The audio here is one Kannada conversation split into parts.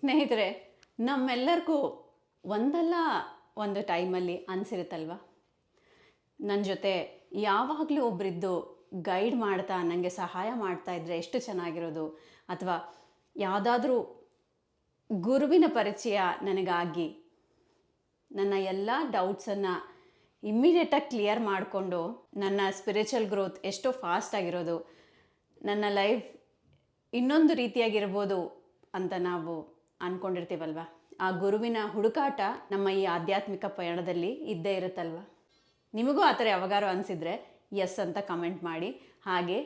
ಸ್ನೇಹಿತರೆ, ನಮ್ಮೆಲ್ಲರಿಗೂ ಒಂದಲ್ಲ ಒಂದು ಟೈಮಲ್ಲಿ ಅನಿಸಿರುತ್ತಲ್ವ, ನನ್ನ ಜೊತೆ ಯಾವಾಗಲೂ ಒಬ್ಬರಿದ್ದು ಗೈಡ್ ಮಾಡ್ತಾ ನನಗೆ ಸಹಾಯ ಮಾಡ್ತಾ ಇದ್ದರೆ ಎಷ್ಟು ಚೆನ್ನಾಗಿರೋದು, ಅಥವಾ ಯಾವುದಾದ್ರೂ ಗುರುವಿನ ಪರಿಚಯ ನನಗಾಗಿ ನನ್ನ ಎಲ್ಲ ಡೌಟ್ಸನ್ನು ಇಮ್ಮಿಡಿಯೇಟಾಗಿ ಕ್ಲಿಯರ್ ಮಾಡಿಕೊಂಡು ನನ್ನ ಸ್ಪಿರಿಚುವಲ್ ಗ್ರೋತ್ ಎಷ್ಟೋ ಫಾಸ್ಟ್ ಆಗಿರೋದು, ನನ್ನ ಲೈಫ್ ಇನ್ನೊಂದು ರೀತಿಯಾಗಿರ್ಬೋದು ಅಂತ ನಾವು ಅಂದ್ಕೊಂಡಿರ್ತೀವಲ್ವ. ಆ ಗುರುವಿನ ಹುಡುಕಾಟ ನಮ್ಮ ಈ ಆಧ್ಯಾತ್ಮಿಕ ಪಯಣದಲ್ಲಿ ಇದ್ದೇ ಇರುತ್ತಲ್ವ. ನಿಮಗೂ ಆ ಥರ ಯಾವಾಗಾರು ಅನಿಸಿದರೆ ಎಸ್ ಅಂತ ಕಮೆಂಟ್ ಮಾಡಿ. ಹಾಗೆ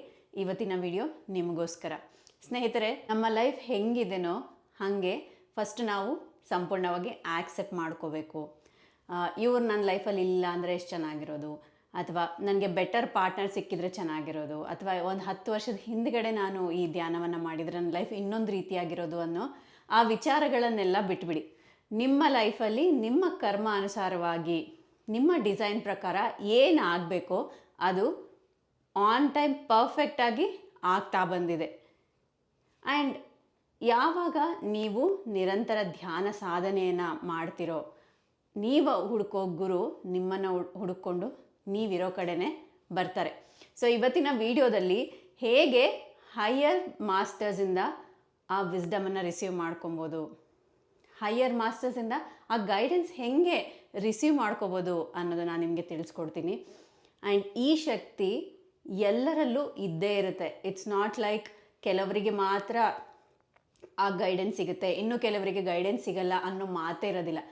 ಇವತ್ತಿನ ವಿಡಿಯೋ ನಿಮಗೋಸ್ಕರ. ಸ್ನೇಹಿತರೆ, ನಮ್ಮ ಲೈಫ್ ಹೆಂಗಿದೆನೋ ಹಾಗೆ ಫಸ್ಟ್ ನಾವು ಸಂಪೂರ್ಣವಾಗಿ ಆಕ್ಸೆಪ್ಟ್ ಮಾಡ್ಕೋಬೇಕು. ಇವ್ರು ನನ್ನ ಲೈಫಲ್ಲಿ ಇಲ್ಲ ಅಂದರೆ ಎಷ್ಟು ಚೆನ್ನಾಗಿರೋದು, ಅಥವಾ ನನಗೆ ಬೆಟರ್ ಪಾರ್ಟ್ನರ್ ಸಿಕ್ಕಿದ್ರೆ ಚೆನ್ನಾಗಿರೋದು, ಅಥವಾ ಒಂದು 10 ವರ್ಷದ ಹಿಂದ್ಗಡೆ ನಾನು ಈ ಧ್ಯಾನವನ್ನು ಮಾಡಿದರೆ ನನ್ನ ಲೈಫ್ ಇನ್ನೊಂದು ರೀತಿಯಾಗಿರೋದು ಅನ್ನೋ ಆ ವಿಚಾರಗಳನ್ನೆಲ್ಲ ಬಿಟ್ಬಿಡಿ. ನಿಮ್ಮ ಲೈಫಲ್ಲಿ ನಿಮ್ಮ ಕರ್ಮ ಅನುಸಾರವಾಗಿ ನಿಮ್ಮ ಡಿಸೈನ್ ಪ್ರಕಾರ ಏನು ಆಗಬೇಕೋ ಅದು ಆನ್ ಟೈಮ್ ಪರ್ಫೆಕ್ಟಾಗಿ ಆಗ್ತಾ ಬಂದಿದೆ. ಆ್ಯಂಡ್ ಯಾವಾಗ ನೀವು ನಿರಂತರ ಧ್ಯಾನ ಸಾಧನೆಯನ್ನು ಮಾಡ್ತಿರೋ, ನೀವು ಹುಡುಕೋ ಗುರು ನಿಮ್ಮನ್ನು ಹುಡುಕೊಂಡು ನೀವಿರೋ ಕಡೆನೇ ಬರ್ತಾರೆ. ಸೊ ಇವತ್ತಿನ ವಿಡಿಯೋದಲ್ಲಿ ಹೇಗೆ ಹೈಯರ್ ಮಾಸ್ಟರ್ಸಿಂದ ಆ ವಿಸ್ಡಮನ್ನು ರಿಸೀವ್ ಮಾಡ್ಕೊಬೋದು, ಹೈಯರ್ ಮಾಸ್ಟರ್ಸಿಂದ ಆ ಗೈಡೆನ್ಸ್ ಹೇಗೆ ರಿಸೀವ್ ಮಾಡ್ಕೋಬೋದು ಅನ್ನೋದು ನಾನು ನಿಮಗೆ ತಿಳಿಸ್ಕೊಡ್ತೀನಿ. ಆ್ಯಂಡ್ ಈ ಶಕ್ತಿ ಎಲ್ಲರಲ್ಲೂ ಇದ್ದೇ ಇರುತ್ತೆ. ಇಟ್ಸ್ ನಾಟ್ ಲೈಕ್ ಕೆಲವರಿಗೆ ಮಾತ್ರ ಆ ಗೈಡೆನ್ಸ್ ಸಿಗುತ್ತೆ, ಇನ್ನು ಕೆಲವರಿಗೆ ಗೈಡೆನ್ಸ್ ಸಿಗಲ್ಲ ಅನ್ನೋ ಮಾತೇ ಇರೋದಿಲ್ಲ.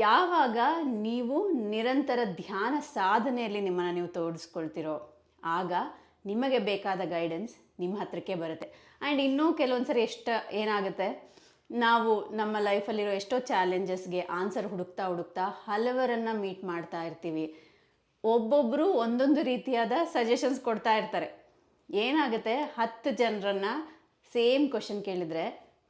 ಯಾವಾಗ ನೀವು ನಿರಂತರ ಧ್ಯಾನ ಸಾಧನೆಯಲ್ಲಿ ನಿಮ್ಮನ್ನು ನೀವು ತೋರಿಸ್ಕೊಳ್ತಿರೋ ಆಗ ನಿಮಗೆ ಬೇಕಾದ ಗೈಡೆನ್ಸ್ ನಿಮ್ಮ ಹತ್ರಕ್ಕೆ ಬರುತ್ತೆ. ಆ್ಯಂಡ್ ಇನ್ನೂ ಕೆಲವೊಂದು ಸರಿ ಏನಾಗುತ್ತೆ, ನಾವು ನಮ್ಮ ಲೈಫಲ್ಲಿರೋ ಎಷ್ಟೋ ಚಾಲೆಂಜಸ್ಗೆ ಆನ್ಸರ್ ಹುಡುಕ್ತಾ ಹಲವರನ್ನು ಮೀಟ್ ಮಾಡ್ತಾ ಇರ್ತೀವಿ. ಒಬ್ಬೊಬ್ಬರು ಒಂದೊಂದು ರೀತಿಯಾದ ಸಜೆಷನ್ಸ್ ಕೊಡ್ತಾ ಇರ್ತಾರೆ. ಏನಾಗುತ್ತೆ, 10 ಜನರನ್ನು ಸೇಮ್ ಕ್ವಶನ್ ಕೇಳಿದರೆ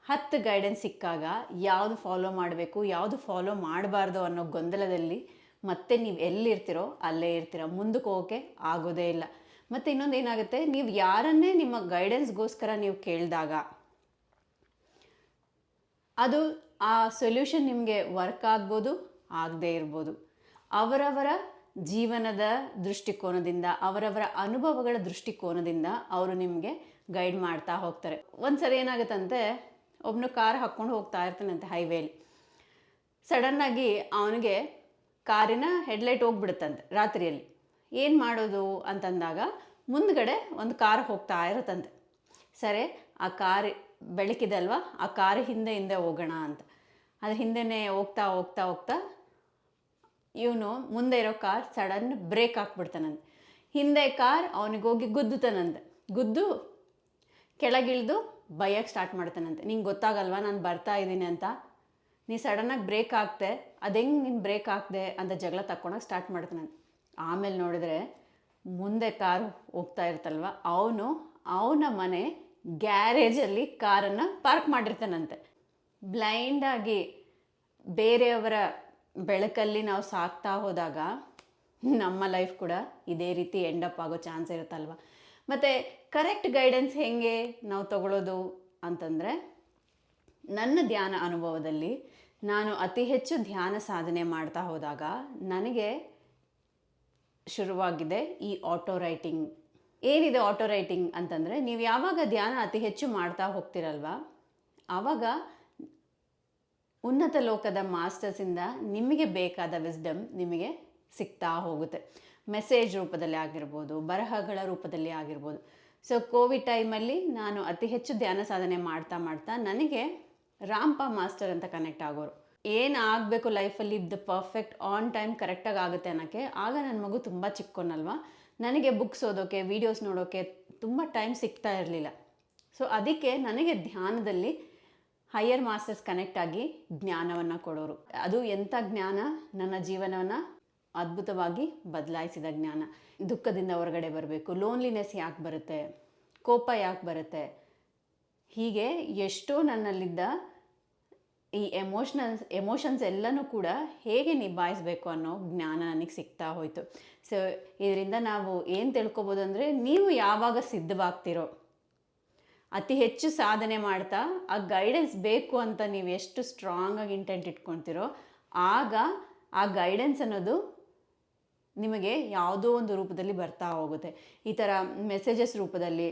10 ಗೈಡೆನ್ಸ್ ಸಿಕ್ಕಾಗ ಯಾವುದು ಫಾಲೋ ಮಾಡಬೇಕು, ಯಾವುದು ಫಾಲೋ ಮಾಡಬಾರ್ದು ಅನ್ನೋ ಗೊಂದಲದಲ್ಲಿ ಮತ್ತೆ ನೀವು ಎಲ್ಲಿರ್ತೀರೋ ಅಲ್ಲೇ ಇರ್ತೀರ, ಮುಂದಕ್ಕೆ ಹೋಗೋಕ್ಕೆ ಆಗೋದೇ ಇಲ್ಲ. ಮತ್ತು ಇನ್ನೊಂದು ಏನಾಗುತ್ತೆ, ನೀವು ಯಾರನ್ನೇ ನಿಮ್ಮ ಗೈಡೆನ್ಸ್ಗೋಸ್ಕರ ನೀವು ಕೇಳಿದಾಗ ಅದು ಆ ಸೊಲ್ಯೂಷನ್ ನಿಮಗೆ ವರ್ಕ್ ಆಗ್ಬೋದು, ಆಗದೇ ಇರ್ಬೋದು. ಅವರವರ ಜೀವನದ ದೃಷ್ಟಿಕೋನದಿಂದ, ಅವರವರ ಅನುಭವಗಳ ದೃಷ್ಟಿಕೋನದಿಂದ ಅವರು ನಿಮಗೆ ಗೈಡ್ ಮಾಡ್ತಾ ಹೋಗ್ತಾರೆ. ಒಂದು ಸರಿ ಏನಾಗುತ್ತಂತೆ, ಒಬ್ಬನು ಕಾರ್ ಹಾಕ್ಕೊಂಡು ಹೋಗ್ತಾ ಇರ್ತಾನಂತೆ ಹೈವೇಲಿ. ಸಡನ್ನಾಗಿ ಅವನಿಗೆ ಕಾರಿನ ಹೆಡ್ಲೈಟ್ ಹೋಗ್ಬಿಡುತ್ತಂತೆ ರಾತ್ರಿಯಲ್ಲಿ. ಏನು ಮಾಡೋದು ಅಂತಂದಾಗ ಮುಂದ್ಗಡೆ ಒಂದು ಕಾರ್ ಹೋಗ್ತಾ ಇರುತ್ತಂತೆ. ಸರಿ, ಆ ಕಾರ್ ಬೆಳಕಿದೆ ಅಲ್ವಾ, ಆ ಕಾರ್ ಹಿಂದೆ ಹೋಗೋಣ ಅಂತ ಅದು ಹಿಂದೆನೇ ಹೋಗ್ತಾ ಇವನು ಮುಂದೆ ಇರೋ ಕಾರ್ ಸಡನ್ ಬ್ರೇಕ್ ಹಾಕ್ಬಿಡ್ತಾನಂತೆ. ಹಿಂದೆ ಕಾರ್ ಅವನಿಗೋಗಿ ಗುದ್ದುತ್ತಾನಂತೆ. ಗುದ್ದು ಕೆಳಗಿಳಿದು ಬೈಯಕ್ಕೆ ಸ್ಟಾರ್ಟ್ ಮಾಡ್ತಾನಂತೆ. ನಿಂಗೆ ಗೊತ್ತಾಗಲ್ವಾ ನಾನು ಬರ್ತಾ ಇದ್ದೀನಿ ಅಂತ, ನೀ ಸಡನ್ನಾಗಿ ಬ್ರೇಕ್ ಹಾಕ್ದೆ, ಅದೆಂಗೆ ನೀನು ಬ್ರೇಕ್ ಹಾಕ್ದೆ ಅಂತ ಜಗಳ ತಕ್ಕೊಳಕ್ಕೆ ಸ್ಟಾರ್ಟ್ ಮಾಡ್ತಾನಂತೆ. ಆಮೇಲೆ ನೋಡಿದ್ರೆ ಮುಂದೆ ಕಾರು ಹೋಗ್ತಾ ಇರ್ತಲ್ವ, ಅವನ ಮನೆ ಗ್ಯಾರೇಜಲ್ಲಿ ಕಾರನ್ನು ಪಾರ್ಕ್ ಮಾಡಿರ್ತಾನಂತೆ. ಬ್ಲೈಂಡಾಗಿ ಬೇರೆಯವರ ಬೆಳಕಲ್ಲಿ ನಾವು ಸಾಕ್ತಾ ಹೋದಾಗ ನಮ್ಮ ಲೈಫ್ ಕೂಡ ಇದೇ ರೀತಿ ಎಂಡಪ್ ಆಗೋ ಚಾನ್ಸ್ ಇರುತ್ತಲ್ವ. ಮತ್ತು ಕರೆಕ್ಟ್ ಗೈಡೆನ್ಸ್ ಹೇಗೆ ನಾವು ತಗೊಳ್ಳೋದು ಅಂತಂದರೆ, ನನ್ನ ಧ್ಯಾನ ಅನುಭವದಲ್ಲಿ ನಾನು ಅತಿ ಹೆಚ್ಚು ಧ್ಯಾನ ಸಾಧನೆ ಮಾಡ್ತಾ ಹೋದಾಗ ನನಗೆ ಶುರುವಾಗಿದೆ ಈ ಆಟೋ ರೈಟಿಂಗ್. ಏನಿದೆ ಆಟೋ ರೈಟಿಂಗ್ ಅಂತಂದರೆ, ನೀವು ಯಾವಾಗ ಧ್ಯಾನ ಅತಿ ಹೆಚ್ಚು ಮಾಡ್ತಾ ಹೋಗ್ತಿರಲ್ವ, ಆವಾಗ ಉನ್ನತ ಲೋಕದ ಮಾಸ್ಟರ್ಸಿಂದ ನಿಮಗೆ ಬೇಕಾದ ವಿಸ್ಡಮ್ ನಿಮಗೆ ಸಿಗ್ತಾ ಹೋಗುತ್ತೆ. ಮೆಸೇಜ್ ರೂಪದಲ್ಲಿ ಆಗಿರ್ಬೋದು, ಬರಹಗಳ ರೂಪದಲ್ಲಿ ಆಗಿರ್ಬೋದು. ಸೊ ಕೋವಿಡ್ ಟೈಮಲ್ಲಿ ನಾನು ಅತಿ ಹೆಚ್ಚು ಧ್ಯಾನ ಸಾಧನೆ ಮಾಡ್ತಾ ನನಗೆ ರಾಂಪಾ ಮಾಸ್ಟರ್ ಅಂತ ಕನೆಕ್ಟ್ ಆಗೋರು. ಏನು ಆಗಬೇಕು ಲೈಫಲ್ಲಿ ದ ಪರ್ಫೆಕ್ಟ್ ಆನ್ ಟೈಮ್ ಕರೆಕ್ಟಾಗಿ ಆಗುತ್ತೆ ಅನ್ನೋಕ್ಕೆ. ಆಗ ನನ್ನ ಮಗು ತುಂಬ ಚಿಕ್ಕೋನಲ್ವ, ನನಗೆ ಬುಕ್ಸ್ ಓದೋಕ್ಕೆ, ವೀಡಿಯೋಸ್ ನೋಡೋಕ್ಕೆ ತುಂಬ ಟೈಮ್ ಸಿಗ್ತಾ ಇರಲಿಲ್ಲ. ಸೊ ಅದಕ್ಕೆ ನನಗೆ ಧ್ಯಾನದಲ್ಲಿ ಹೈಯರ್ ಮಾಸ್ಟರ್ಸ್ ಕನೆಕ್ಟ್ ಆಗಿ ಜ್ಞಾನವನ್ನು ಕೊಡೋರು. ಅದು ಎಂಥ ಜ್ಞಾನ, ನನ್ನ ಜೀವನವನ್ನು ಅದ್ಭುತವಾಗಿ ಬದಲಾಯಿಸಿದ ಜ್ಞಾನ. ದುಃಖದಿಂದ ಹೊರಗಡೆ ಬರಬೇಕು, ಲೋನ್ಲಿನೆಸ್ ಯಾಕೆ ಬರುತ್ತೆ, ಕೋಪ ಯಾಕೆ ಬರುತ್ತೆ, ಹೀಗೆ ಎಷ್ಟೋ ನನ್ನಲ್ಲಿದ್ದ ಈ ಎಮೋಷನ್ಸ್ ಎಲ್ಲನೂ ಕೂಡ ಹೇಗೆ ನಿಭಾಯಿಸಬೇಕು ಅನ್ನೋ ಜ್ಞಾನ ನನಗೆ ಸಿಗ್ತಾ ಹೋಯಿತು. ಸೊ ಇದರಿಂದ ನಾವು ಏನು ತಿಳ್ಕೊಬೋದು ಅಂದರೆ, ನೀವು ಯಾವಾಗ ಸಿದ್ಧವಾಗ್ತಿರೋ ಅತಿ ಹೆಚ್ಚು ಸಾಧನೆ ಮಾಡ್ತಾ ಆ ಗೈಡೆನ್ಸ್ ಬೇಕು ಅಂತ ನೀವು ಎಷ್ಟು ಸ್ಟ್ರಾಂಗಾಗಿ ಇಂಟೆಂಟ್ ಇಟ್ಕೊಳ್ತೀರೋ ಆಗ ಆ ಗೈಡೆನ್ಸ್ ಅನ್ನೋದು ನಿಮಗೆ ಯಾವುದೋ ಒಂದು ರೂಪದಲ್ಲಿ ಬರ್ತಾ ಹೋಗುತ್ತೆ. ಈ ಥರ ಮೆಸೇಜಸ್ ರೂಪದಲ್ಲಿ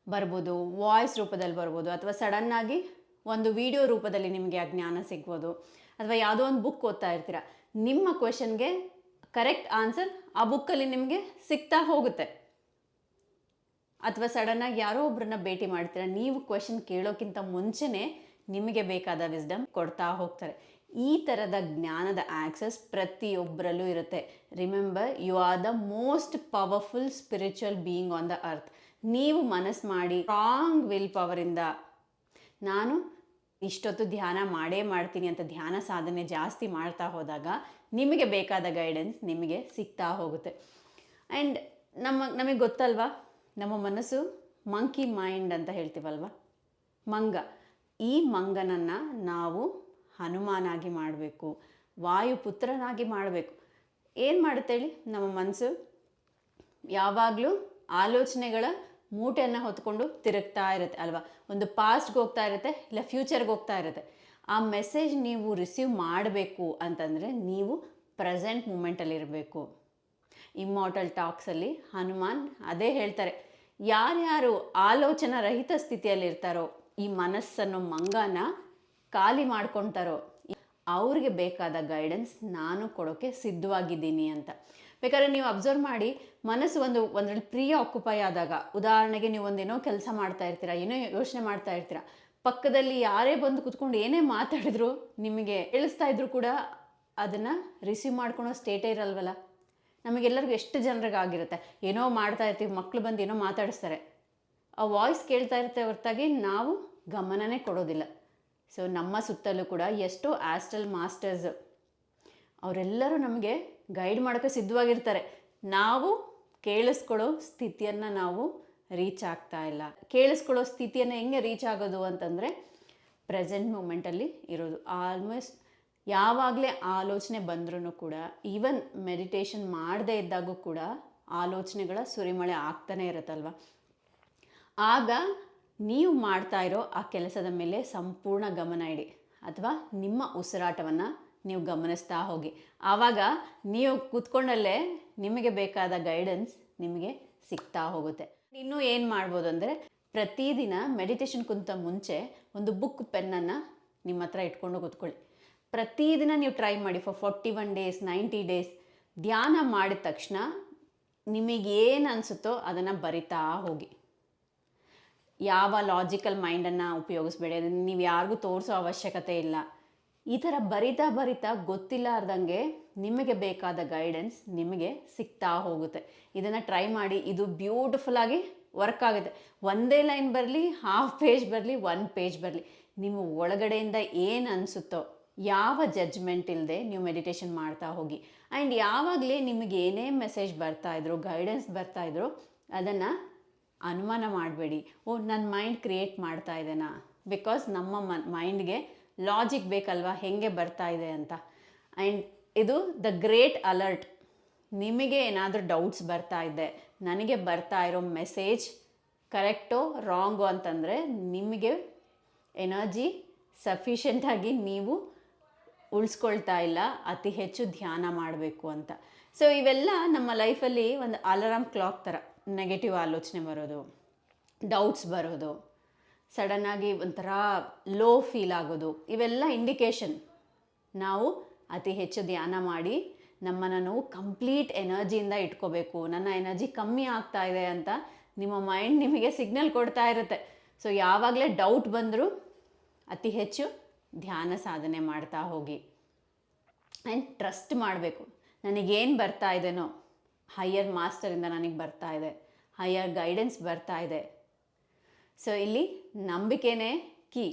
ಬರ್ಬೋದು, ವಾಯ್ಸ್ ರೂಪದಲ್ಲಿ ಬರ್ಬೋದು, ಅಥವಾ ಸಡನ್ನಾಗಿ ಒಂದು ವಿಡಿಯೋ ರೂಪದಲ್ಲಿ ನಿಮಗೆ ಆ ಜ್ಞಾನ ಸಿಗ್ಬೋದು, ಅಥವಾ ಯಾವುದೋ ಒಂದು ಬುಕ್ ಓದ್ತಾ ಇರ್ತೀರ, ನಿಮ್ಮ ಕ್ವೆಶನ್ಗೆ ಕರೆಕ್ಟ್ ಆನ್ಸರ್ ಆ ಬುಕ್ಕಲ್ಲಿ ನಿಮಗೆ ಸಿಗ್ತಾ ಹೋಗುತ್ತೆ. ಅಥವಾ ಸಡನ್ನಾಗಿ ಯಾರೋ ಒಬ್ಬರನ್ನ ಭೇಟಿ ಮಾಡ್ತೀರ, ನೀವು ಕ್ವೆಶನ್ ಕೇಳೋಕ್ಕಿಂತ ಮುಂಚೆನೇ ನಿಮಗೆ ಬೇಕಾದ ವಿಸ್ಡಮ್ ಕೊಡ್ತಾ ಹೋಗ್ತಾರೆ. ಈ ಥರದ ಜ್ಞಾನದ ಆಕ್ಸೆಸ್ ಪ್ರತಿಯೊಬ್ಬರಲ್ಲೂ ಇರುತ್ತೆ. Remember, you are the most powerful spiritual being on the earth. ನೀವು ಮನಸ್ಸು ಮಾಡಿ ಸ್ಟ್ರಾಂಗ್ ವಿಲ್ ಪವರಿಂದ ನಾನು ಇಷ್ಟೊತ್ತು ಧ್ಯಾನ ಮಾಡೇ ಮಾಡ್ತೀನಿ ಅಂತ ಧ್ಯಾನ ಸಾಧನೆ ಜಾಸ್ತಿ ಮಾಡ್ತಾ ಹೋದಾಗ ನಿಮಗೆ ಬೇಕಾದ ಗೈಡೆನ್ಸ್ ನಿಮಗೆ ಸಿಗ್ತಾ ಹೋಗುತ್ತೆ. ಆ್ಯಂಡ್ ನಮಗೆ ಗೊತ್ತಲ್ವಾ, ನಮ್ಮ ಮನಸ್ಸು ಮಂಕಿ ಮೈಂಡ್ ಅಂತ ಹೇಳ್ತೀವಲ್ವ, ಮಂಗ. ಈ ಮಂಗನನ್ನು ನಾವು ಹನುಮಾನಾಗಿ ಮಾಡಬೇಕು, ವಾಯುಪುತ್ರನಾಗಿ ಮಾಡಬೇಕು. ಏನು ಮಾಡುತ್ತೆ ಹೇಳಿ? ನಮ್ಮ ಮನಸ್ಸು ಯಾವಾಗಲೂ ಆಲೋಚನೆಗಳ ಮೂಟೆಯನ್ನು ಹೊತ್ಕೊಂಡು ತಿರುಗ್ತಾ ಇರುತ್ತೆ ಅಲ್ವಾ. ಒಂದು ಪಾಸ್ಟ್ಗೆ ಹೋಗ್ತಾ ಇರುತ್ತೆ, ಇಲ್ಲ ಫ್ಯೂಚರ್ಗೆ ಹೋಗ್ತಾ ಇರುತ್ತೆ. ಆ ಮೆಸೇಜ್ ನೀವು ರಿಸೀವ್ ಮಾಡಬೇಕು ಅಂತಂದರೆ ನೀವು ಪ್ರೆಸೆಂಟ್ ಮೂಮೆಂಟಲ್ಲಿರಬೇಕು. ಇಮ್ಮಾರ್ಟಲ್ ಟಾಕ್ಸಲ್ಲಿ ಹನುಮಾನ್ ಅದೇ ಹೇಳ್ತಾರೆ, ಯಾರ್ಯಾರು ಆಲೋಚನಾ ರಹಿತ ಸ್ಥಿತಿಯಲ್ಲಿರ್ತಾರೋ, ಈ ಮನಸ್ಸನ್ನು ಮಂಗನ ಖಾಲಿ ಮಾಡ್ಕೊತಾರೋ, ಅವ್ರಿಗೆ ಬೇಕಾದ ಗೈಡೆನ್ಸ್ ನಾನು ಕೊಡೋಕ್ಕೆ ಸಿದ್ಧವಾಗಿದ್ದೀನಿ ಅಂತ. ಬೇಕಾದ್ರೆ ನೀವು ಅಬ್ಸರ್ವ್ ಮಾಡಿ, ಮನಸ್ಸು ಒಂದರಲ್ಲಿ ಪ್ರೀ ಆಕ್ಯುಪೈ ಆದಾಗ, ಉದಾಹರಣೆಗೆ ನೀವು ಒಂದೇನೋ ಕೆಲಸ ಮಾಡ್ತಾ ಇರ್ತೀರ, ಏನೋ ಯೋಚನೆ ಮಾಡ್ತಾ ಇರ್ತೀರ, ಪಕ್ಕದಲ್ಲಿ ಯಾರೇ ಬಂದು ಕುತ್ಕೊಂಡು ಏನೇ ಮಾತಾಡಿದ್ರು ನಿಮಗೆ ಕೇಳಿಸ್ತಾ ಇದ್ರು ಕೂಡ ಅದನ್ನು ರಿಸೀವ್ ಮಾಡ್ಕೊಳೋ ಸ್ಟೇಟೇ ಇರಲ್ವಲ್ಲ. ನಮಗೆಲ್ಲರಿಗೂ ಎಷ್ಟು ಜನರಿಗಾಗಿರುತ್ತೆ, ಏನೋ ಮಾಡ್ತಾ ಇರ್ತೀವಿ, ಮಕ್ಕಳು ಬಂದು ಏನೋ ಮಾತಾಡಿಸ್ತಾರೆ, ಆ ವಾಯ್ಸ್ ಕೇಳ್ತಾ ಇರ್ತೇವೆ ಹೊರತಾಗಿ ನಾವು ಗಮನನೇ ಕೊಡೋದಿಲ್ಲ. ಸೊ ನಮ್ಮ ಸುತ್ತಲೂ ಕೂಡ ಎಷ್ಟೋ ಆಸ್ಟ್ರಲ್ ಮಾಸ್ಟರ್ಸ್ ಅವರೆಲ್ಲರೂ ನಮಗೆ ಗೈಡ್ ಮಾಡೋಕ್ಕೆ ಸಿದ್ಧವಾಗಿರ್ತಾರೆ. ನಾವು ಕೇಳಿಸ್ಕೊಳ್ಳೋ ಸ್ಥಿತಿಯನ್ನು ನಾವು ರೀಚ್ ಆಗ್ತಾ ಇಲ್ಲ. ಕೇಳಿಸ್ಕೊಳ್ಳೋ ಸ್ಥಿತಿಯನ್ನು ಹೆಂಗೆ ರೀಚ್ ಆಗೋದು ಅಂತಂದರೆ ಪ್ರೆಸೆಂಟ್ ಮೂಮೆಂಟಲ್ಲಿ ಇರೋದು. ಆಲ್ಮೋಸ್ಟ್ ಯಾವಾಗಲೇ ಆಲೋಚನೆ ಬಂದ್ರೂ ಕೂಡ, ಈವನ್ ಮೆಡಿಟೇಷನ್ ಮಾಡದೇ ಇದ್ದಾಗೂ ಕೂಡ ಆಲೋಚನೆಗಳ ಸುರಿಮಳೆ ಆಗ್ತಾನೆ ಇರುತ್ತಲ್ವ. ಆಗ ನೀವು ಮಾಡ್ತಾ ಇರೋ ಆ ಕೆಲಸದ ಮೇಲೆ ಸಂಪೂರ್ಣ ಗಮನ ಇಡಿ, ಅಥವಾ ನಿಮ್ಮ ಉಸಿರಾಟವನ್ನು ನೀವು ಗಮನಿಸ್ತಾ ಹೋಗಿ. ಆವಾಗ ನೀವು ಕೂತ್ಕೊಂಡಲ್ಲೇ ನಿಮಗೆ ಬೇಕಾದ ಗೈಡೆನ್ಸ್ ನಿಮಗೆ ಸಿಗ್ತಾ ಹೋಗುತ್ತೆ. ಇನ್ನೂ ಏನು ಮಾಡ್ಬೋದು ಅಂದರೆ, ಪ್ರತಿದಿನ ಮೆಡಿಟೇಷನ್ ಕುಂತ ಮುಂಚೆ ಒಂದು ಬುಕ್ ಪೆನ್ನನ್ನು ನಿಮ್ಮ ಹತ್ರ ಇಟ್ಕೊಂಡು ಕೂತ್ಕೊಳ್ಳಿ. ಪ್ರತಿದಿನ ನೀವು ಟ್ರೈ ಮಾಡಿ ಫಾರ್ 41 ಡೇಸ್ 90 ಡೇಸ್. ಧ್ಯಾನ ಮಾಡಿದ ತಕ್ಷಣ ನಿಮಗೇನು ಅನಿಸುತ್ತೋ ಅದನ್ನು ಬರಿತಾ ಹೋಗಿ. ಯಾವ ಲಾಜಿಕಲ್ ಮೈಂಡನ್ನು ಉಪಯೋಗಿಸ್ಬೇಡಿ, ಅದನ್ನು ನೀವು ಯಾರಿಗೂ ತೋರಿಸೋ ಅವಶ್ಯಕತೆ ಇಲ್ಲ. ಈ ಥರ ಬರಿತಾ ಬರಿತಾ ಗೊತ್ತಿಲ್ಲಾರ್ದಂಗೆ ನಿಮಗೆ ಬೇಕಾದ ಗೈಡೆನ್ಸ್ ನಿಮಗೆ ಸಿಗ್ತಾ ಹೋಗುತ್ತೆ. ಇದನ್ನು ಟ್ರೈ ಮಾಡಿ, ಇದು ಬ್ಯೂಟಿಫುಲ್ಲಾಗಿ ವರ್ಕ್ ಆಗುತ್ತೆ. ಒಂದೇ ಲೈನ್ ಬರಲಿ, ಹಾಫ್ ಪೇಜ್ ಬರಲಿ, 1 ಪೇಜ್ ಬರಲಿ, ನಿಮ್ಮ ಒಳಗಡೆಯಿಂದ ಏನು ಅನಿಸುತ್ತೋ, ಯಾವ ಜಡ್ಜ್ಮೆಂಟ್ ಇಲ್ಲದೆ ನೀವು ಮೆಡಿಟೇಷನ್ ಮಾಡ್ತಾ ಹೋಗಿ. ಆ್ಯಂಡ್ ಯಾವಾಗಲೇ ನಿಮಗೆ ಏನೇ ಮೆಸೇಜ್ ಬರ್ತಾಯಿದ್ರು, ಗೈಡೆನ್ಸ್ ಬರ್ತಾಯಿದ್ರು, ಅದನ್ನು ಅನುಮಾನ ಮಾಡಬೇಡಿ. ನನ್ನ ಮೈಂಡ್ ಕ್ರಿಯೇಟ್ ಮಾಡ್ತಾ ಇದ್ದೇನಾ? ಬಿಕಾಸ್ ನಮ್ಮ ಮೈಂಡ್ಗೆ ಲಾಜಿಕ್ ಬೇಕಲ್ವಾ, ಹೇಗೆ ಬರ್ತಾ ಇದೆ ಅಂತ. ಆ್ಯಂಡ್ ಇದು ದ ಗ್ರೇಟ್ ಅಲರ್ಟ್. ನಿಮಗೆ ಏನಾದರೂ ಡೌಟ್ಸ್ ಬರ್ತಾ ಇದೆ, ನನಗೆ ಬರ್ತಾ ಇರೋ ಮೆಸೇಜ್ ಕರೆಕ್ಟೋ ರಾಂಗೋ ಅಂತಂದರೆ ನಿಮಗೆ ಎನರ್ಜಿ ಸಫಿಷಿಯೆಂಟಾಗಿ ನೀವು ಉಳಿಸ್ಕೊಳ್ತಾ ಇಲ್ಲ, ಅತಿ ಹೆಚ್ಚು ಧ್ಯಾನ ಮಾಡಬೇಕು ಅಂತ. ಸೊ ಇವೆಲ್ಲ ನಮ್ಮ ಲೈಫಲ್ಲಿ ಒಂದು ಅಲಾರಾಮ್ ಕ್ಲಾಕ್ ಥರ. ನೆಗೆಟಿವ್ ಆಲೋಚನೆ ಬರೋದು, ಡೌಟ್ಸ್ ಬರೋದು, ಸಡನ್ನಾಗಿ ಒಂಥರ ಲೋ ಫೀಲ್ ಆಗೋದು, ಇವೆಲ್ಲ ಇಂಡಿಕೇಶನ್ ನಾವು ಅತಿ ಹೆಚ್ಚು ಧ್ಯಾನ ಮಾಡಿ ನಮ್ಮನ್ನು ನಾವು ಕಂಪ್ಲೀಟ್ ಎನರ್ಜಿಯಿಂದ ಇಟ್ಕೋಬೇಕು. ನನ್ನ ಎನರ್ಜಿ ಕಮ್ಮಿ ಆಗ್ತಾ ಇದೆ ಅಂತ ನಿಮ್ಮ ಮೈಂಡ್ ನಿಮಗೆ ಸಿಗ್ನಲ್ ಕೊಡ್ತಾ ಇರುತ್ತೆ. ಸೊ ಯಾವಾಗಲೇ ಡೌಟ್ ಬಂದರೂ ಅತಿ ಹೆಚ್ಚು ಧ್ಯಾನ ಸಾಧನೆ ಮಾಡ್ತಾ ಹೋಗಿ. ಆ್ಯಂಡ್ ಟ್ರಸ್ಟ್ ಮಾಡಬೇಕು, ನನಗೇನು ಬರ್ತಾ ಇದೆನೋ ಹೈಯರ್ ಮಾಸ್ಟರಿಂದ ನನಗೆ ಬರ್ತಾ ಇದೆ, ಹೈಯರ್ ಗೈಡೆನ್ಸ್ ಬರ್ತಾ ಇದೆ. ಸೊ ಇಲ್ಲಿ ನಂಬಿಕೆನೇ ಕೀ.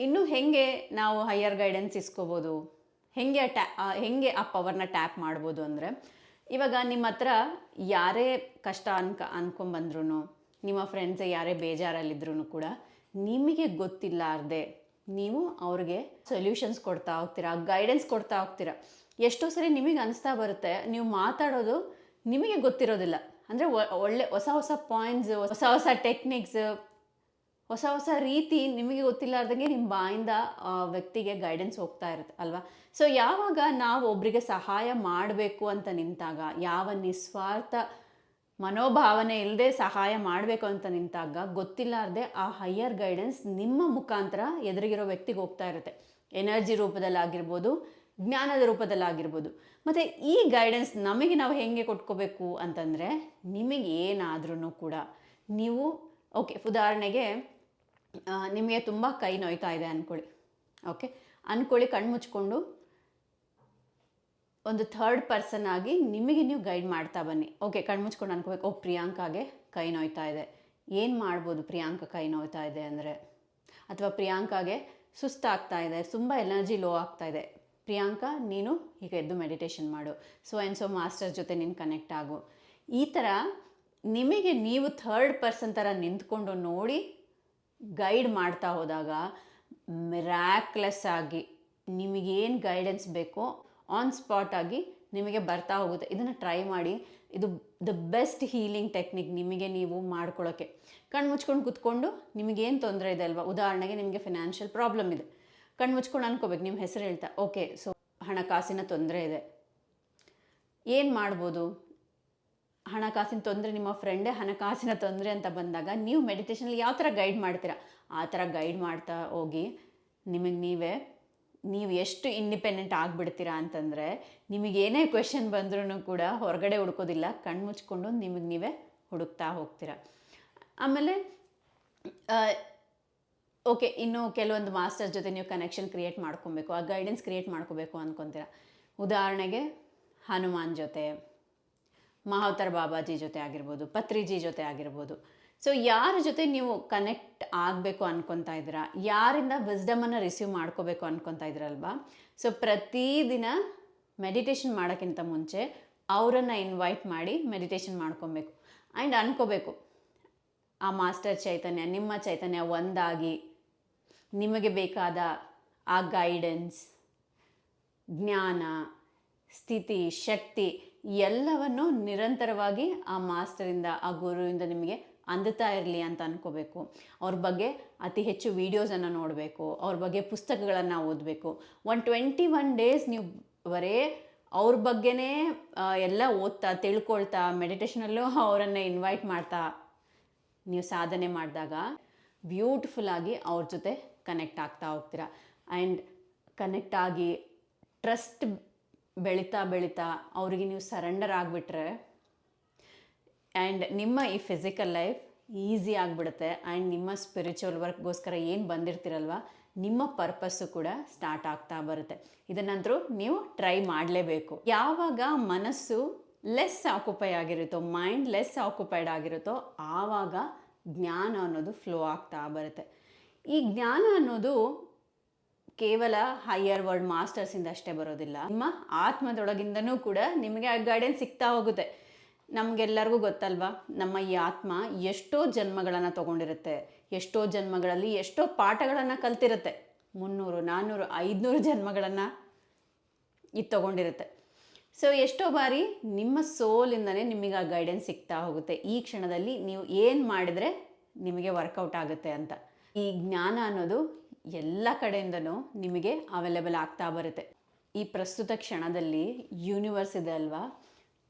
ಇನ್ನು ಹೇಗೆ ನಾವು ಹೈಯರ್ ಗೈಡೆನ್ಸ್ ಇಸ್ಕೋಬೋದು, ಹೇಗೆ ಆ ಪವರ್ನ ಟ್ಯಾಪ್ ಮಾಡ್ಬೋದು ಅಂದರೆ, ಇವಾಗ ನಿಮ್ಮ ಹತ್ರ ಯಾರೇ ಕಷ್ಟ ಅನ್ಕೊಂಬಂದ್ರೂ, ನಿಮ್ಮ ಫ್ರೆಂಡ್ಸೇ ಯಾರೇ ಬೇಜಾರಲ್ಲಿದ್ರೂ ಕೂಡ ನಿಮಗೆ ಗೊತ್ತಿಲ್ಲಾರ್ದೆ ನೀವು ಅವ್ರಿಗೆ ಸೊಲ್ಯೂಷನ್ಸ್ ಕೊಡ್ತಾ ಹೋಗ್ತೀರಾ, ಗೈಡೆನ್ಸ್ ಕೊಡ್ತಾ ಹೋಗ್ತೀರಾ. ಎಷ್ಟೋ ಸರಿ ನಿಮಗೆ ಅನಿಸ್ತಾ ಬರುತ್ತೆ, ನೀವು ಮಾತಾಡೋದು ನಿಮಗೆ ಗೊತ್ತಿರೋದಿಲ್ಲ, ಅಂದರೆ ಒಳ್ಳೆ ಹೊಸ ಹೊಸ ಪಾಯಿಂಟ್ಸ್, ಹೊಸ ಹೊಸ ಟೆಕ್ನಿಕ್ಸ್, ಹೊಸ ಹೊಸ ರೀತಿ ನಿಮಗೆ ಗೊತ್ತಿಲ್ಲಾರ್ದಂಗೆ ನಿಮ್ಮ ಬಾಯಿಂದ ವ್ಯಕ್ತಿಗೆ ಗೈಡೆನ್ಸ್ ಹೋಗ್ತಾ ಇರುತ್ತೆ ಅಲ್ವಾ. ಸೊ ಯಾವಾಗ ನಾವು ಒಬ್ಬರಿಗೆ ಸಹಾಯ ಮಾಡಬೇಕು ಅಂತ ನಿಂತಾಗ, ಯಾವ ನಿಸ್ವಾರ್ಥ ಮನೋಭಾವನೆ ಇಲ್ಲದೆ ಸಹಾಯ ಮಾಡಬೇಕು ಅಂತ ನಿಂತಾಗ, ಗೊತ್ತಿಲ್ಲಾರ್ದೆ ಆ ಹೈಯರ್ ಗೈಡೆನ್ಸ್ ನಿಮ್ಮ ಮುಖಾಂತರ ಎದುರಿಗಿರೋ ವ್ಯಕ್ತಿಗೆ ಹೋಗ್ತಾ ಇರುತ್ತೆ. ಎನರ್ಜಿ ರೂಪದಲ್ಲಾಗಿರ್ಬೋದು, ಜ್ಞಾನದ ರೂಪದಲ್ಲಾಗಿರ್ಬೋದು. ಮತ್ತು ಈ ಗೈಡೆನ್ಸ್ ನಮಗೆ ನಾವು ಹೇಗೆ ಕೊಟ್ಕೋಬೇಕು ಅಂತಂದರೆ, ನಿಮಗೆ ಏನಾದ್ರೂ ಕೂಡ ನೀವು ಓಕೆ, ಉದಾಹರಣೆಗೆ ನಿಮಗೆ ತುಂಬ ಕೈ ನೋಯ್ತಾ ಇದೆ ಅಂದ್ಕೊಳ್ಳಿ. ಓಕೆ, ಅಂದ್ಕೊಳ್ಳಿ, ಕಣ್ಣು ಮುಚ್ಕೊಂಡು ಒಂದು ಥರ್ಡ್ ಪರ್ಸನ್ ಆಗಿ ನಿಮಗೆ ನೀವು ಗೈಡ್ ಮಾಡ್ತಾ ಬನ್ನಿ. ಓಕೆ, ಕಣ್ಣು ಮುಚ್ಕೊಂಡು ಅನ್ಕೋಬೇಕು, ಓ ಪ್ರಿಯಾಂಕಾಗೆ ಕೈ ನೋಯ್ತಾ ಇದೆ, ಏನು ಮಾಡ್ಬೋದು ಪ್ರಿಯಾಂಕಾ ಕೈ ನೋಯ್ತಾ ಇದೆ ಅಂದರೆ, ಅಥವಾ ಪ್ರಿಯಾಂಕಾಗೆ ಸುಸ್ತಾಗ್ತಾ ಇದೆ, ತುಂಬ ಎನರ್ಜಿ ಲೋ ಆಗ್ತಾ ಇದೆ, ಪ್ರಿಯಾಂಕಾ ನೀನು ಈಗ ಎದ್ದು ಮೆಡಿಟೇಷನ್ ಮಾಡು, ಸೊ ಆ್ಯಂಡ್ ಸೊ ಮಾಸ್ಟರ್ ಜೊತೆ ನೀನು ಕನೆಕ್ಟ್ ಆಗು. ಈ ಥರ ನಿಮಗೆ ನೀವು ಥರ್ಡ್ ಪರ್ಸನ್ ಥರ ನಿಂತ್ಕೊಂಡು ನೋಡಿ ಗೈಡ್ ಮಾಡ್ತಾ ಹೋದಾಗ ಮಿರಾಕ್ಲೆಸ್ ಆಗಿ ನಿಮಗೇನು ಗೈಡೆನ್ಸ್ ಬೇಕೋ ಆನ್ ಸ್ಪಾಟ್ ಆಗಿ ನಿಮಗೆ ಬರ್ತಾ ಹೋಗುತ್ತೆ. ಇದನ್ನು ಟ್ರೈ ಮಾಡಿ. ಇದು ದ ಬೆಸ್ಟ್ ಹೀಲಿಂಗ್ ಟೆಕ್ನಿಕ್ ನಿಮಗೆ ನೀವು ಮಾಡ್ಕೊಳ್ಳೋಕ್ಕೆ. ಕಣ್ಣು ಮುಚ್ಕೊಂಡು ಕೂತ್ಕೊಂಡು ನಿಮಗೇನು ತೊಂದರೆ ಇದೆ ಅಲ್ವಾ, ಉದಾಹರಣೆಗೆ ನಿಮಗೆ ಫಿನಾನ್ಷಿಯಲ್ ಪ್ರಾಬ್ಲಮ್ ಇದೆ, ಕಣ್ಣು ಮುಚ್ಕೊಂಡು ಅನ್ಕೋಬೇಕು, ನಿಮ್ಮ ಹೆಸರು ಹೇಳ್ತಾ, ಓಕೆ ಸೊ ಹಣಕಾಸಿನ ತೊಂದರೆ ಇದೆ, ಏನು ಮಾಡ್ಬೋದು, ಹಣಕಾಸಿನ ತೊಂದರೆ, ನಿಮ್ಮ ಫ್ರೆಂಡೇ ಹಣಕಾಸಿನ ತೊಂದರೆ ಅಂತ ಬಂದಾಗ ನೀವು ಮೆಡಿಟೇಷನಲ್ಲಿ ಯಾವ ಥರ ಗೈಡ್ ಮಾಡ್ತೀರಾ ಆ ಥರ ಗೈಡ್ ಮಾಡ್ತಾ ಹೋಗಿ ನಿಮಗೆ ನೀವು ಎಷ್ಟು ಇಂಡಿಪೆಂಡೆಂಟ್ ಆಗಿಬಿಡ್ತೀರಾ ಅಂತಂದರೆ, ನಿಮಗೇನೇ ಕ್ವೆಶನ್ ಬಂದ್ರೂ ಕೂಡ ಹೊರಗಡೆ ಹುಡ್ಕೋದಿಲ್ಲ, ಕಣ್ಣು ಮುಚ್ಕೊಂಡು ನಿಮಗೆ ನೀವೇ ಹುಡುಕ್ತಾ ಹೋಗ್ತೀರಾ. ಆಮೇಲೆ ಓಕೆ, ಇನ್ನು ಕೆಲವೊಂದು ಮಾಸ್ಟರ್ ಜೊತೆ ನೀವು ಕನೆಕ್ಷನ್ ಕ್ರಿಯೇಟ್ ಮಾಡ್ಕೊಬೇಕು, ಆ ಗೈಡೆನ್ಸ್ ಕ್ರಿಯೇಟ್ ಮಾಡ್ಕೋಬೇಕು ಅಂದ್ಕೊತೀರ. ಉದಾಹರಣೆಗೆ ಹನುಮಾನ್ ಜೊತೆ, ಮಹಾವತಾರ್ ಬಾಬಾಜಿ ಜೊತೆ ಆಗಿರ್ಬೋದು, ಪತ್ರಿಜಿ ಜೊತೆ ಆಗಿರ್ಬೋದು. ಸೊ ಯಾರ ಜೊತೆ ನೀವು ಕನೆಕ್ಟ್ ಆಗಬೇಕು ಅನ್ಕೊತಾ ಇದ್ದೀರಾ, ಯಾರಿಂದ ವಿಸ್ಡಮನ್ನು ರಿಸೀವ್ ಮಾಡ್ಕೋಬೇಕು ಅನ್ಕೊತಾ ಇದ್ದೀರಲ್ವಾ, ಸೊ ಪ್ರತಿದಿನ ಮೆಡಿಟೇಷನ್ ಮಾಡೋಕ್ಕಿಂತ ಮುಂಚೆ ಅವರನ್ನು ಇನ್ವೈಟ್ ಮಾಡಿ ಮೆಡಿಟೇಷನ್ ಮಾಡ್ಕೊಬೇಕು. ಆ್ಯಂಡ್ ಅನ್ಕೋಬೇಕು, ಆ ಮಾಸ್ಟರ್ ಚೈತನ್ಯ, ನಿಮ್ಮ ಚೈತನ್ಯ ಒಂದಾಗಿ ನಿಮಗೆ ಬೇಕಾದ ಆ ಗೈಡೆನ್ಸ್, ಜ್ಞಾನ, ಸ್ಥಿತಿ, ಶಕ್ತಿ ಎಲ್ಲವನ್ನು ನಿರಂತರವಾಗಿ ಆ ಮಾಸ್ಟರಿಂದ, ಆ ಗುರುವಿಂದ ನಿಮಗೆ ಅಂದುತ್ತಾ ಇರಲಿ ಅಂತ ಅನ್ಕೋಬೇಕು. ಅವ್ರ ಬಗ್ಗೆ ಅತಿ ಹೆಚ್ಚು ವೀಡಿಯೋಸನ್ನು ನೋಡಬೇಕು, ಅವ್ರ ಬಗ್ಗೆ ಪುಸ್ತಕಗಳನ್ನು ಓದಬೇಕು. 121 ಡೇಸ್ ನೀವು ಬರೇ ಅವ್ರ ಬಗ್ಗೆನೇ ಎಲ್ಲ ಓದ್ತಾ ತಿಳ್ಕೊಳ್ತಾ ಮೆಡಿಟೇಷನಲ್ಲೂ ಅವರನ್ನು ಇನ್ವೈಟ್ ಮಾಡ್ತಾ ನೀವು ಸಾಧನೆ ಮಾಡಿದಾಗ ಬ್ಯೂಟಿಫುಲ್ಲಾಗಿ ಅವ್ರ ಜೊತೆ ಕನೆಕ್ಟ್ ಆಗ್ತಾ ಹೋಗ್ತೀರಾ. ಆ್ಯಂಡ್ ಕನೆಕ್ಟ್ ಆಗಿ ಟ್ರಸ್ಟ್ ಬೆಳೀತಾ ಬೆಳೀತಾ ಅವರಿಗೆ ನೀವು ಸರೆಂಡರ್ ಆಗಿಬಿಟ್ರೆ ಆ್ಯಂಡ್ ನಿಮ್ಮ ಈ ಫಿಸಿಕಲ್ ಲೈಫ್ ಈಸಿ ಆಗಿಬಿಡುತ್ತೆ. ಆ್ಯಂಡ್ ನಿಮ್ಮ ಸ್ಪಿರಿಚುವಲ್ ವರ್ಕ್ಗೋಸ್ಕರ ಏನು ಬಂದಿರ್ತೀರಲ್ವ, ನಿಮ್ಮ ಪರ್ಪಸ್ಸು ಕೂಡ ಸ್ಟಾರ್ಟ್ ಆಗ್ತಾ ಬರುತ್ತೆ. ಇದನ್ನಂತರೂ ನೀವು ಟ್ರೈ ಮಾಡಲೇಬೇಕು. ಯಾವಾಗ ಮನಸ್ಸು ಲೆಸ್ ಆಕ್ಯುಪೈ ಆಗಿರುತ್ತೋ, ಮೈಂಡ್ ಲೆಸ್ ಆಕ್ಯುಪೈಡ್ ಆಗಿರುತ್ತೋ, ಆವಾಗ ಜ್ಞಾನ ಅನ್ನೋದು ಫ್ಲೋ ಆಗ್ತಾ ಬರುತ್ತೆ. ಈ ಜ್ಞಾನ ಅನ್ನೋದು ಕೇವಲ ಹೈಯರ್ ವರ್ಲ್ಡ್ ಮಾಸ್ಟರ್ಸಿಂದ ಅಷ್ಟೇ ಬರೋದಿಲ್ಲ, ನಿಮ್ಮ ಆತ್ಮದೊಳಗಿಂದನೂ ಕೂಡ ನಿಮಗೆ ಆ ಗೈಡೆನ್ಸ್ ಸಿಗ್ತಾ ಹೋಗುತ್ತೆ. ನಮಗೆಲ್ಲರಿಗೂ ಗೊತ್ತಲ್ವಾ, ನಮ್ಮ ಈ ಆತ್ಮ ಎಷ್ಟೋ ಜನ್ಮಗಳನ್ನು ತೊಗೊಂಡಿರುತ್ತೆ, ಎಷ್ಟೋ ಜನ್ಮಗಳಲ್ಲಿ ಎಷ್ಟೋ ಪಾಠಗಳನ್ನು ಕಲ್ತಿರುತ್ತೆ. 300, 400, 500 ಜನ್ಮಗಳನ್ನು ಇದು ತೊಗೊಂಡಿರುತ್ತೆ. ಸೊ ಎಷ್ಟೋ ಬಾರಿ ನಿಮ್ಮ ಸೋಲಿಂದನೇ ನಿಮಗೆ ಆ ಗೈಡೆನ್ಸ್ ಸಿಗ್ತಾ ಹೋಗುತ್ತೆ, ಈ ಕ್ಷಣದಲ್ಲಿ ನೀವು ಏನು ಮಾಡಿದರೆ ನಿಮಗೆ ವರ್ಕೌಟ್ ಆಗುತ್ತೆ ಅಂತ. ಈ ಜ್ಞಾನ ಅನ್ನೋದು ಎಲ್ಲ ಕಡೆಯಿಂದನೂ ನಿಮಗೆ ಅವೈಲೇಬಲ್ ಆಗ್ತಾ ಬರುತ್ತೆ. ಈ ಪ್ರಸ್ತುತ ಕ್ಷಣದಲ್ಲಿ ಯೂನಿವರ್ಸ್ ಇದೆ ಅಲ್ವಾ,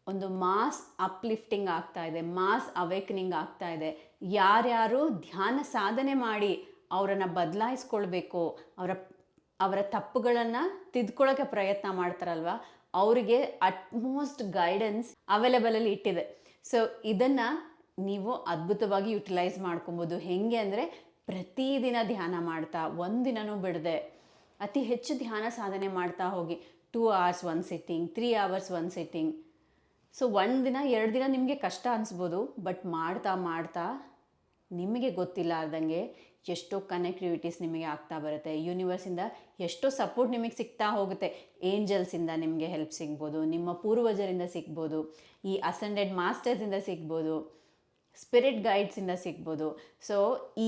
ಒಂದು ಮಾಸ್ ಅಪ್ಲಿಫ್ಟಿಂಗ್ ಆಗ್ತಾ ಇದೆ, ಮಾಸ್ ಅವೇಕನಿಂಗ್ ಆಗ್ತಾ ಇದೆ. ಯಾರ್ಯಾರು ಧ್ಯಾನ ಸಾಧನೆ ಮಾಡಿ ಅವರನ್ನು ಬದಲಾಯಿಸ್ಕೊಳ್ಬೇಕು, ಅವರ ತಪ್ಪುಗಳನ್ನು ತಿದ್ಕೊಳ್ಳೋಕ್ಕೆ ಪ್ರಯತ್ನ ಮಾಡ್ತಾರಲ್ವ, ಅವರಿಗೆ ಅಟ್ಮೋಸ್ಟ್ ಗೈಡೆನ್ಸ್ ಅವೈಲೇಬಲಲ್ಲಿ ಇಟ್ಟಿದೆ. ಸೊ ಇದನ್ನು ನೀವು ಅದ್ಭುತವಾಗಿ ಯುಟಿಲೈಸ್ ಮಾಡ್ಕೊಬೋದು. ಹೇಗೆ ಅಂದರೆ, ಪ್ರತಿದಿನ ಧ್ಯಾನ ಮಾಡ್ತಾ, ಒಂದಿನನೂ ಬಿಡದೆ ಅತಿ ಹೆಚ್ಚು ಧ್ಯಾನ ಸಾಧನೆ ಮಾಡ್ತಾ ಹೋಗಿ. 2 hours 1 sitting, 3 hours 1 sitting. So 1 ದಿನ 2 ದಿನ ನಿಮಗೆ ಕಷ್ಟ ಅನಿಸ್ಬೋದು, ಬಟ್ ಮಾಡ್ತಾ ಮಾಡ್ತಾ ನಿಮಗೆ ಗೊತ್ತಿಲ್ಲಾರ್ದಂಗೆ ಎಷ್ಟೋ ಕನೆಕ್ಟಿವಿಟೀಸ್ ನಿಮಗೆ ಆಗ್ತಾ ಬರುತ್ತೆ. ಯೂನಿವರ್ಸಿಂದ ಎಷ್ಟೋ ಸಪೋರ್ಟ್ ನಿಮಗೆ ಸಿಗ್ತಾ ಹೋಗುತ್ತೆ. ಏಂಜಲ್ಸಿಂದ ನಿಮಗೆ ಹೆಲ್ಪ್ ಸಿಗ್ಬೋದು, ನಿಮ್ಮ ಪೂರ್ವಜರಿಂದ ಸಿಗ್ಬೋದು, ಈ ಅಸೆಂಡೆಡ್ ಮಾಸ್ಟರ್ಸಿಂದ ಸಿಗ್ಬೋದು, ಸ್ಪಿರಿಟ್ ಗೈಡ್ಸಿಂದ ಸಿಗ್ಬೋದು. ಸೊ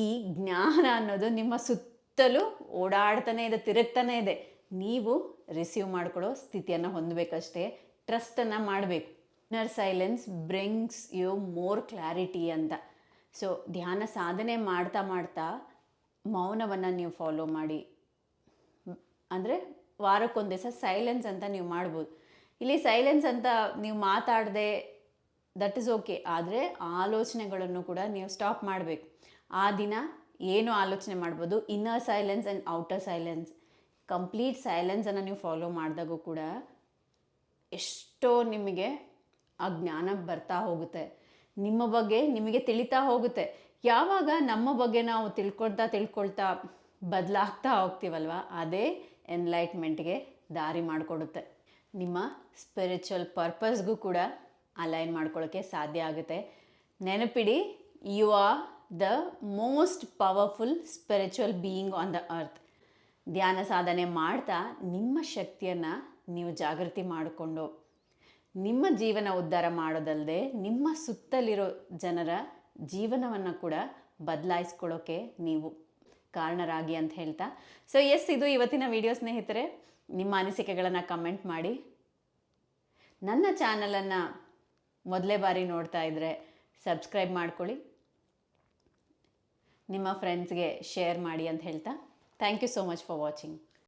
ಈ ಜ್ಞಾನ ಅನ್ನೋದು ನಿಮ್ಮ ಸುತ್ತಲೂ ಓಡಾಡ್ತಾನೆ ಇದೆ, ತಿರುಗ್ತಾನೆ ಇದೆ. ನೀವು ರಿಸೀವ್ ಮಾಡ್ಕೊಳ್ಳೋ ಸ್ಥಿತಿಯನ್ನು ಹೊಂದಬೇಕಷ್ಟೇ, ಟ್ರಸ್ಟನ್ನು ಮಾಡಬೇಕು. Inner silence brings you more clarity ಅಂತ. ಸೊ ಧ್ಯಾನ ಸಾಧನೆ ಮಾಡ್ತಾ ಮಾಡ್ತಾ ಮೌನವನ್ನು ನೀವು ಫಾಲೋ ಮಾಡಿ, ಅಂದರೆ ವಾರಕ್ಕೊಂದು ದಿವಸ ಸೈಲೆನ್ಸ್ ಅಂತ ನೀವು ಮಾಡ್ಬೋದು. ಇಲ್ಲಿ ಸೈಲೆನ್ಸ್ ಅಂತ ನೀವು ಮಾತಾಡದೆ ದಟ್ ಇಸ್ ಓಕೆ, ಆದರೆ ಆಲೋಚನೆಗಳನ್ನು ಕೂಡ ನೀವು ಸ್ಟಾಪ್ ಮಾಡಬೇಕು. ಆ ದಿನ ಏನು ಆಲೋಚನೆ ಮಾಡ್ಬೋದು, inner silence and outer silence, complete ಸೈಲೆನ್ಸನ್ನು ನೀವು ಫಾಲೋ ಮಾಡಿದಾಗೂ ಕೂಡ ಎಷ್ಟೋ ನಿಮಗೆ ಆ ಜ್ಞಾನ ಬರ್ತಾ ಹೋಗುತ್ತೆ, ನಿಮ್ಮ ಬಗ್ಗೆ ನಿಮಗೆ ತಿಳಿತಾ ಹೋಗುತ್ತೆ. ಯಾವಾಗ ನಮ್ಮ ಬಗ್ಗೆ ನಾವು ತಿಳ್ಕೊಳ್ತಾ ಬದಲಾಗ್ತಾ ಹೋಗ್ತೀವಲ್ವ, ಅದೇ ಎನ್ಲೈಟ್ಮೆಂಟ್ಗೆ ದಾರಿ ಮಾಡಿಕೊಡುತ್ತೆ. ನಿಮ್ಮ ಸ್ಪಿರಿಚುವಲ್ ಪರ್ಪಸ್ಗೂ ಕೂಡ ಅಲೈನ್ ಮಾಡ್ಕೊಳ್ಳೋಕ್ಕೆ ಸಾಧ್ಯ ಆಗುತ್ತೆ. ನೆನಪಿಡಿ, you are the most powerful spiritual being on the earth. ಧ್ಯಾನ ಸಾಧನೆ ಮಾಡ್ತಾ ನಿಮ್ಮ ಶಕ್ತಿಯನ್ನು ನೀವು ಜಾಗೃತಿ ಮಾಡಿಕೊಂಡು ನಿಮ್ಮ ಜೀವನ ಉದ್ಧಾರ ಮಾಡೋದಲ್ಲದೆ ನಿಮ್ಮ ಸುತ್ತಲಿರೋ ಜನರ ಜೀವನವನ್ನು ಕೂಡ ಬದಲಾಯಿಸ್ಕೊಳ್ಳೋಕ್ಕೆ ನೀವು ಕಾರಣರಾಗಿ ಅಂತ ಹೇಳ್ತಾ, ಸೊ ಎಸ್, ಇದು ಇವತ್ತಿನ ವಿಡಿಯೋ ಸ್ನೇಹಿತರೆ. ನಿಮ್ಮ ಅನಿಸಿಕೆಗಳನ್ನು ಕಮೆಂಟ್ ಮಾಡಿ. ನನ್ನ ಚಾನಲನ್ನು ಮೊದಲೇ ಬಾರಿ ನೋಡ್ತಾ ಇದ್ದರೆ ಸಬ್ಸ್ಕ್ರೈಬ್ ಮಾಡ್ಕೊಳ್ಳಿ, ನಿಮ್ಮ ಫ್ರೆಂಡ್ಸ್ಗೆ ಶೇರ್ ಮಾಡಿ ಅಂತ ಹೇಳ್ತಾ, thank you so much for watching.